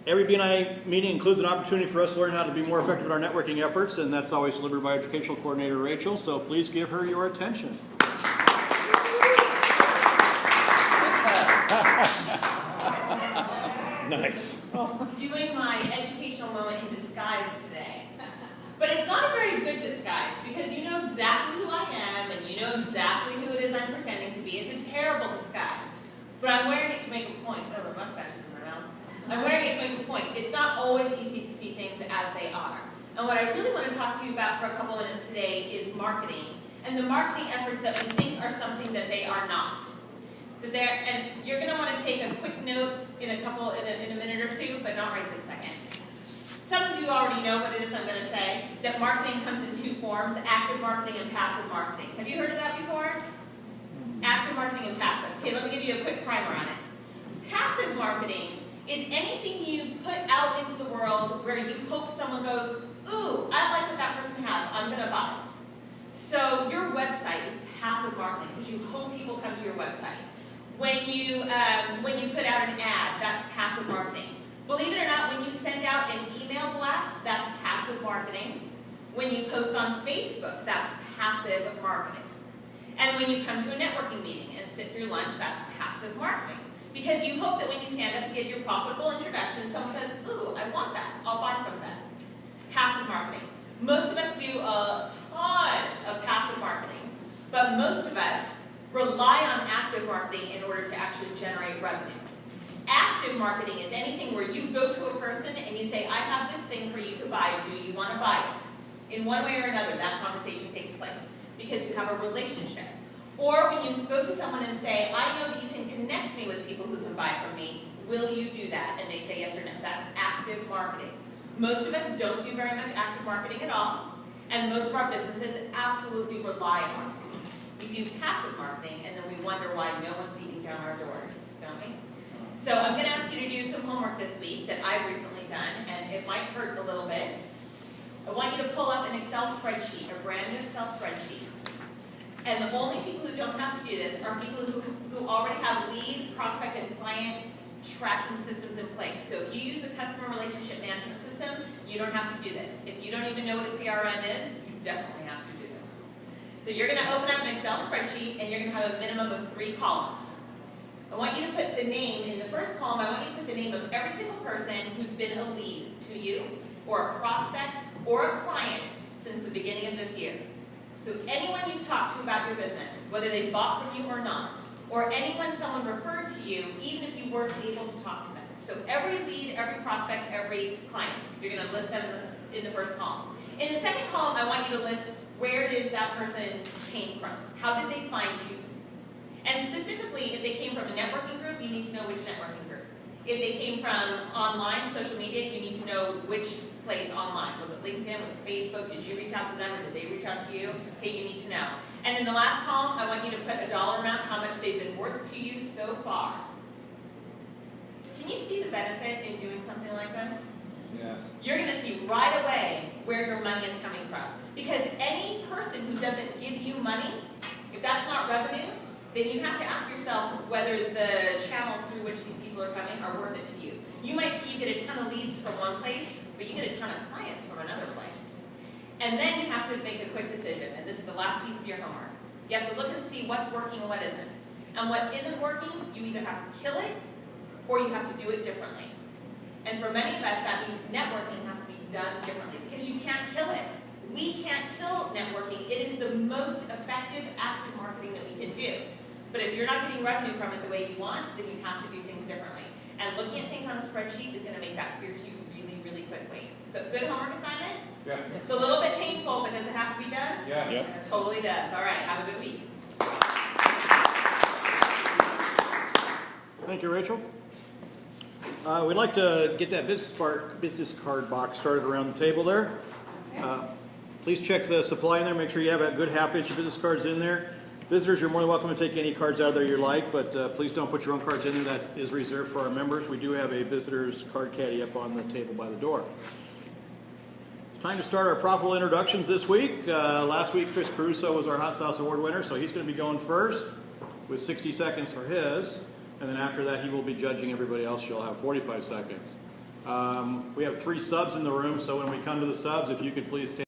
Every BNI meeting includes an opportunity for us to learn how to be more effective in our networking efforts, and that's always delivered by Educational Coordinator Rachel, so please give her your attention. Nice. Doing my educational moment in disguise today. But it's not a very good disguise, because you know exactly who I am, and you know exactly who it is I'm pretending to be. It's a terrible disguise. But I'm wearing it to make a point. Oh, the mustache is in my mouth. I'm wearing it to make a point. It's not always easy to see things as they are. And what I really want to talk to you about for a couple minutes today is marketing, and the marketing efforts that we think are something that they are not. So there, and you're going to want to take a quick note in a minute or two, but not right this second. Some of you already know what it is I'm going to say, that marketing comes in two forms, active marketing and passive marketing. Have you heard of that before? Active marketing and passive. Okay, let me give you a quick primer on it. Passive marketing is anything you put out into the world where you hope someone goes, ooh, I like what that person has, I'm going to buy. So your website is passive marketing because you hope people come to your website. When you put out an ad, that's passive marketing. Believe it or not, when you send out an email blast, that's passive marketing. When you post on Facebook, that's passive marketing. And when you come to a networking meeting and sit through lunch, that's passive marketing. Because you hope that when you stand up and give your profitable introduction, someone says, ooh, I want that, I'll buy from them. Passive marketing. Most of us do a ton of passive marketing, but most of us rely on active marketing in order to actually generate revenue. Active marketing is anything where you go to a person and you say, I have this thing for you to buy, do you want to buy it? In one way or another, that conversation takes place because you have a relationship. Or when you go to someone and say, I know that you can connect me with people who can buy from me, will you do that? And they say yes or no. That's active marketing. Most of us don't do very much active marketing at all, and most of our businesses absolutely rely on it. We do passive marketing, and then we wonder why no one's beating down our doors, don't we? So I'm going to ask you to do some homework this week that I've recently done, and it might hurt a little bit. I want you to pull up an Excel spreadsheet, a brand new Excel spreadsheet. And the only people who don't have to do this are people who already have lead, prospect, and client tracking systems in place. So if you use a customer relationship management system, you don't have to do this. If you don't even know what a CRM is, you definitely have to do this. So you're going to open up an Excel spreadsheet, and you're going to have a minimum of 3 columns. I want you to put the name in the first column. I want you to put the name of every single person who's been a lead to you, or a prospect, or a client since the beginning of this year. So anyone you've talked to about your business, whether they bought from you or not, or anyone someone referred to you, even if you weren't able to talk to them. So every lead, every prospect, every client, you're going to list them in the first column. In the second column, I want you to list where it is that person came from. How did they find you? And specifically, if they came from a networking group, you need to know which networking group. If they came from online, social media, you need to know which place online. Was it LinkedIn? Was it Facebook? Did you reach out to them or did they reach out to you? Okay, you need to know. And in the last column, I want you to put a dollar amount, how much they've been worth to you so far. Can you see the benefit in doing something like this? Yes. You're going to see right away where your money is coming from. Because any person who doesn't give you money, if that's not revenue, then you have to ask yourself whether the channels through which these people are coming are worth it to you. You might see you get a ton of leads from one place, but you get a ton of clients from another place. And then you have to make a quick decision, and this is the last piece of your homework. You have to look and see what's working and what isn't. And what isn't working, you either have to kill it, or you have to do it differently. And for many of us, that means networking has to be done differently, because you can't kill it. We can't kill networking. It is the most effective active marketing that we can do. But if you're not getting revenue from it the way you want, then you have to do things differently. And looking at things on a spreadsheet is going to make that clear to you really, really quickly. So good homework assignment? Yes. It's a little bit painful, but does it have to be done? Yes. Yep. It totally does. All right, have a good week. Thank you, Rachel. We'd like to get that business card box started around the table there. Please check the supply in there. Make sure you have a good half-inch of business cards in there. Visitors, you're more than welcome to take any cards out of there you like, but please don't put your own cards in there. That is reserved for our members. We do have a visitor's card caddy up on the table by the door. It's time to start our profitable introductions this week. Last week, Chris Caruso was our Hot Sauce Award winner, so he's going to be going first with 60 seconds for his. And then after that, he will be judging everybody else. You'll have 45 seconds. We have 3 subs in the room, so when we come to the subs, if you could please stand.